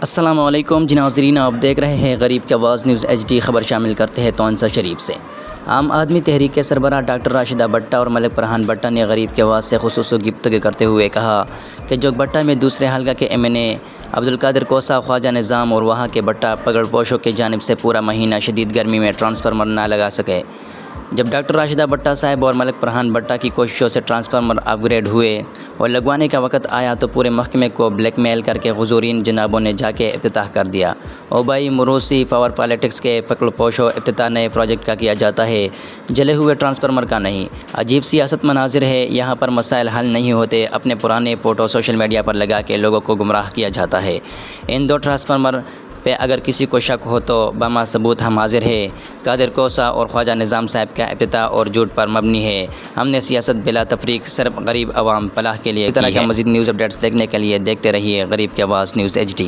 السلام علیکم جی ناظرین، آپ دیکھ رہے ہیں غریب کی آواز نیوز HD۔ خبر شامل کرتے ہیں تونسا شریف سے۔ عام آدمی تحریک کے سربراہ ڈاکٹر راشدہ بٹہ اور ملک فرحان بٹہ نے غریب کی آواز سے خصوصی گفتگو کرتے ہوئے کہا کہ جوگ بٹہ میں دوسرے حلقہ کے MNA عبدالقادر کوسہ، خواجہ نظام اور وہاں کے بٹہ پگڑ پوشوں کی جانب سے پورا مہینہ شدید گرمی میں ٹرانسفارمر نہ لگا سکے۔ جب ڈاکٹر راشدہ بٹہ صاحب اور ملک فرحان بٹہ کی کوششوں سے ٹرانسفارمر اپ گریڈ ہوئے اور لگوانے کا وقت آیا تو پورے محکمے کو بلیک میل کر کے حضورین جنابوں نے جا کے افتتاح کر دیا۔ اوبائی موروثی پاور پالیٹکس کے پکڑ پوشوں افتتاح نئے پروجیکٹ کا کیا جاتا ہے، جلے ہوئے ٹرانسفارمر کا نہیں۔ عجیب سیاست مناظر ہے، یہاں پر مسائل حل نہیں ہوتے، اپنے پرانے فوٹو سوشل میڈیا پر لگا کے لوگوں کو گمراہ کیا جاتا ہے۔ ان دو ٹرانسفارمر پہ اگر کسی کو شک ہو تو بما ثبوت ہم حاضر ہے۔ قادر کوسہ اور خواجہ نظام صاحب کا افتتاح اور جھوٹ پر مبنی ہے۔ ہم نے سیاست بلا تفریق صرف غریب عوام فلاح کے لیے کی ہے۔ اس طرح کا مزید نیوز اپڈیٹس دیکھنے کے لیے دیکھتے رہیے غریب کی آواز نیوز HD۔